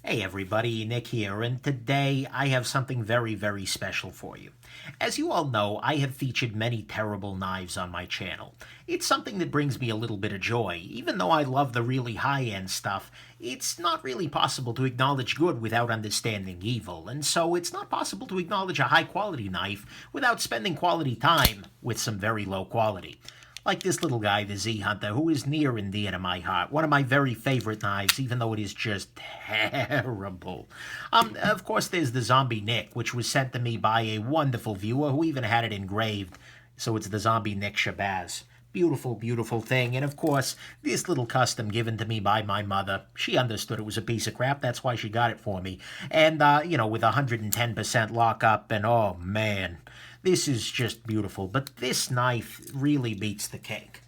Hey everybody, Nick here, and today I have something very, very special for you. As you all know, I have featured many terrible knives on my channel. It's something that brings me a little bit of joy. Even though I love the really high-end stuff, it's not really possible to acknowledge good without understanding evil, and so it's not possible to acknowledge a high-quality knife without spending quality time with some very low quality. Like this little guy, the Z Hunter, who is near and dear to my heart. One of my very favorite knives, even though it is just terrible. Of course, there's the Zombie Nick, which was sent to me by a wonderful viewer who even had it engraved. So it's the Zombie Nick Shabazz. Beautiful, beautiful thing. And of course, this little custom given to me by my mother. She understood it was a piece of crap. That's why she got it for me. And, with 110% lockup, and oh man, this is just beautiful. But this knife really beats the cake.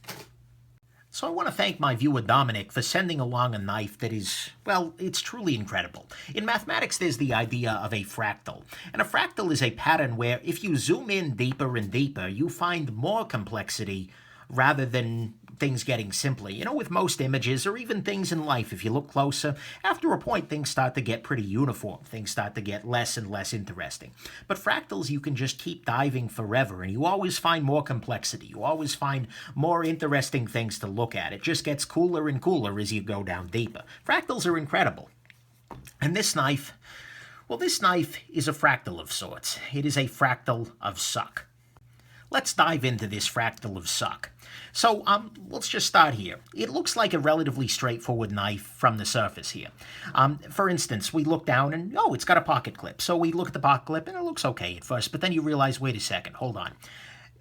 So I want to thank my viewer Dominic for sending along a knife that is, well, it's truly incredible. In mathematics, there's the idea of a fractal. And a fractal is a pattern where if you zoom in deeper and deeper, you find more complexity rather than things getting simpler. You know, with most images or even things in life, if you look closer, after a point, things start to get pretty uniform. Things start to get less and less interesting. But fractals, you can just keep diving forever, and you always find more complexity. You always find more interesting things to look at. It just gets cooler and cooler as you go down deeper. Fractals are incredible. And this knife, well, this knife is a fractal of sorts. It is a fractal of suck. Let's dive into this fractal of suck. So, let's just start here. It looks like a relatively straightforward knife from the surface here. For instance, we look down and, oh, it's got a pocket clip. So we look at the pocket clip and it looks okay at first, but then you realize, wait a second, hold on.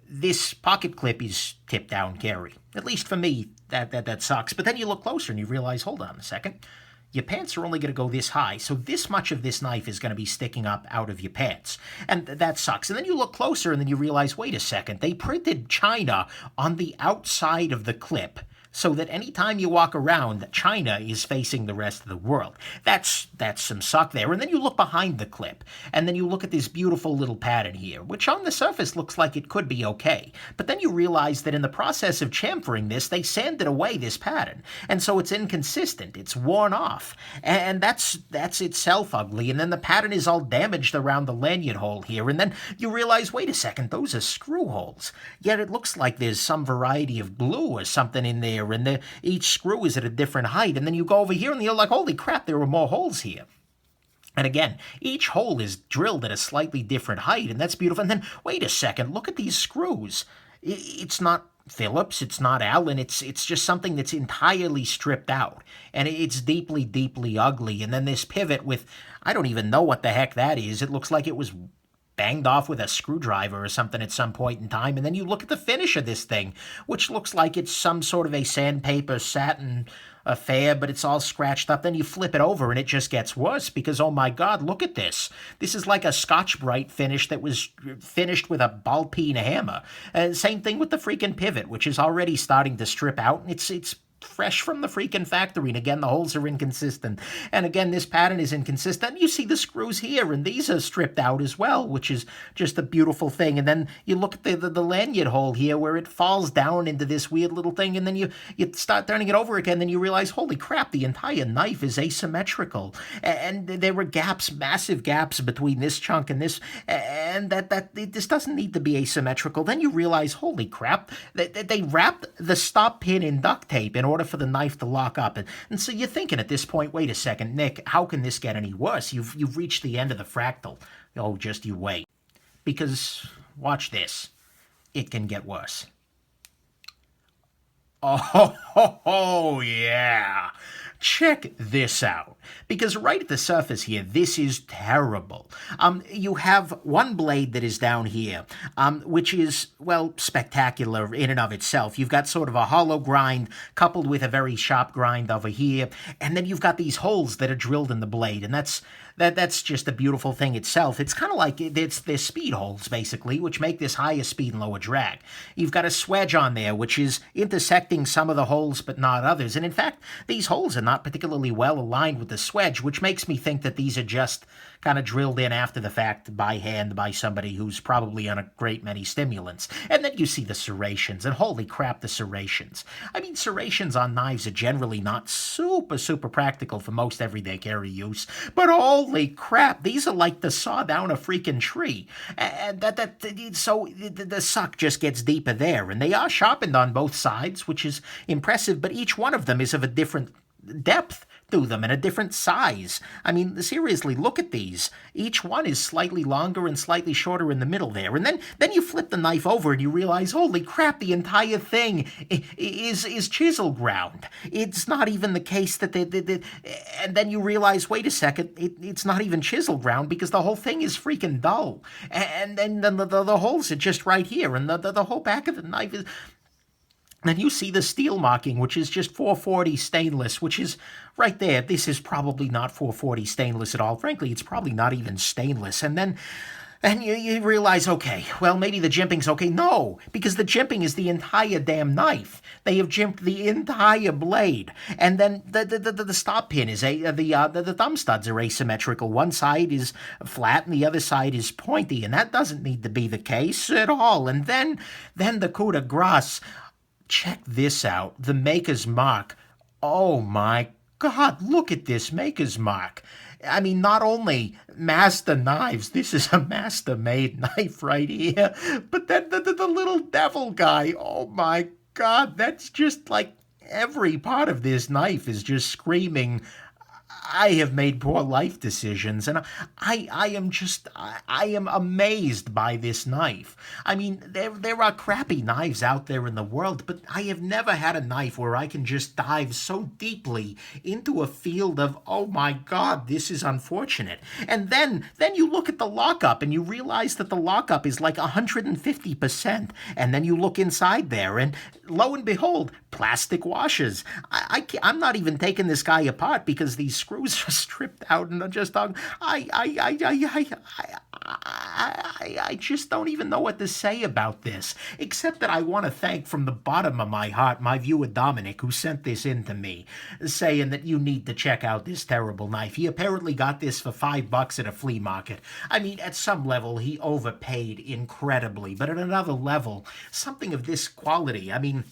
This pocket clip is tipped down carry. At least for me, that sucks. But then you look closer and you realize, hold on a second. Your pants are only going to go this high, so this much of this knife is going to be sticking up out of your pants. And that sucks. And then you look closer and then you realize, wait a second, they printed China on the outside of the clip so that anytime you walk around, China is facing the rest of the world. That's some suck there. And then you look behind the clip, and then you look at this beautiful little pattern here, which on the surface looks like it could be okay. But then you realize that in the process of chamfering this, they sanded away this pattern. And so it's inconsistent. It's worn off. And that's itself ugly. And then the pattern is all damaged around the lanyard hole here. And then you realize, wait a second, those are screw holes. Yet it looks like there's some variety of glue or something in there, and each screw is at a different height, and then you go over here and you're like, holy crap, there are more holes here. And again, each hole is drilled at a slightly different height, and that's beautiful. And then, wait a second, look at these screws. It's not Phillips, it's not Allen, it's just something that's entirely stripped out. And it's deeply, deeply ugly. And then this pivot with, I don't even know what the heck that is. It looks like it was banged off with a screwdriver or something at some point in time. And then you look at the finish of this thing, which looks like it's some sort of a sandpaper satin affair, but it's all scratched up. Then you flip it over and it just gets worse because, oh my God, look at this. This is like a Scotch-Brite finish that was finished with a ball-peen hammer. Same thing with the freaking pivot, which is already starting to strip out. It's fresh from the freaking factory, and again, the holes are inconsistent. And again, this pattern is inconsistent. You see the screws here, and these are stripped out as well, which is just a beautiful thing. And then you look at the lanyard hole here, where it falls down into this weird little thing, and then you start turning it over again, then you realize, holy crap, the entire knife is asymmetrical. And there were gaps, massive gaps between this chunk and this, and this doesn't need to be asymmetrical. Then you realize, holy crap, they wrapped the stop pin in duct tape in order for the knife to lock up. And so you're thinking at this point, wait a second, Nick, how can this get any worse? You've reached the end of the fractal. Oh, just you wait. Because, watch this. It can get worse. Oh, yeah. Check this out. Because right at the surface here, this is terrible. You have one blade that is down here, which is, well, spectacular in and of itself. You've got sort of a hollow grind coupled with a very sharp grind over here. And then you've got these holes that are drilled in the blade. And that's just a beautiful thing itself. It's kind of like they're speed holes, basically, which make this higher speed and lower drag. You've got a swedge on there, which is intersecting some of the holes but not others. And in fact, these holes are not not particularly well aligned with the swedge, which makes me think that these are just kind of drilled in after the fact by hand by somebody who's probably on a great many stimulants. And then you see the serrations, and holy crap, the serrations. I mean, serrations on knives are generally not super practical for most everyday carry use, but holy crap, these are like to saw down a freaking tree. And so the suck just gets deeper there, and they are sharpened on both sides, which is impressive, but each one of them is of a different depth to them and a different size. I mean, seriously, look at these. Each one is slightly longer and slightly shorter in the middle there. And then you flip the knife over and you realize, holy crap, the entire thing is chisel ground. It's not even the case that and then you realize, wait a second, it's not even chisel ground because the whole thing is freaking dull. And then the holes are just right here, and the whole back of the knife is... Then you see the steel marking, which is just 440 stainless, which is right there. This is probably not 440 stainless at all. Frankly, it's probably not even stainless. And then you realize, okay, well, maybe the jimping's okay. No, because the jimping is the entire damn knife. They have jimped the entire blade. And then the stop pin is the thumb studs are asymmetrical. One side is flat and the other side is pointy. And that doesn't need to be the case at all. And then the coup de grace... Check this out, the Maker's Mark. Oh my God, look at this Maker's Mark. I mean, not only master knives, this is a master-made knife right here, but then the little devil guy, oh my God, that's just like every part of this knife is just screaming, I have made poor life decisions, and I am amazed by this knife. I mean, there are crappy knives out there in the world, but I have never had a knife where I can just dive so deeply into a field of, oh my God, this is unfortunate. And then you look at the lockup and you realize that the lockup is like 150%, and then you look inside there and lo and behold, plastic washers. I'm not even taking this guy apart because these screws are stripped out and are just I just don't even know what to say about this, except that I want to thank from the bottom of my heart my viewer Dominic, who sent this in to me, saying that you need to check out this terrible knife. He apparently got this for $5 at a flea market. I mean, at some level, he overpaid incredibly, but at another level, something of this quality, I mean...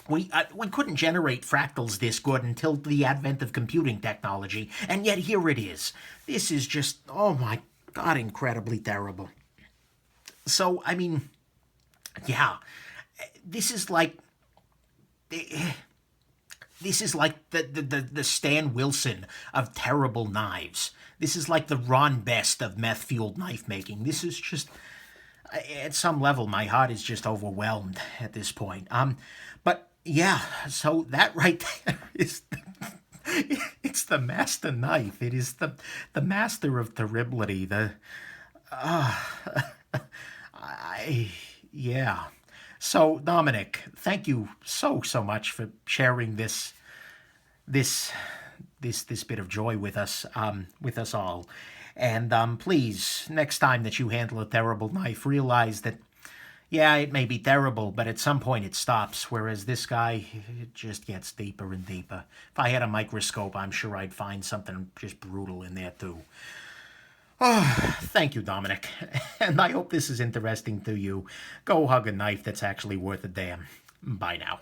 We couldn't generate fractals this good until the advent of computing technology, and yet here it is. This is just, oh my God, incredibly terrible. So, I mean, yeah, this is like the Stan Wilson of terrible knives. This is like the Ron Best of meth-fueled knife making. This is just... At some level, my heart is just overwhelmed at this point. But yeah, so that right there is it's the master knife. It is the master of terribility. Yeah. So Dominic, thank you so much for sharing this bit of joy with us all. And please, next time that you handle a terrible knife, realize that, yeah, it may be terrible, but at some point it stops, whereas this guy, it just gets deeper and deeper. If I had a microscope, I'm sure I'd find something just brutal in there, too. Oh, thank you, Dominic. And I hope this is interesting to you. Go hug a knife that's actually worth a damn. Bye now.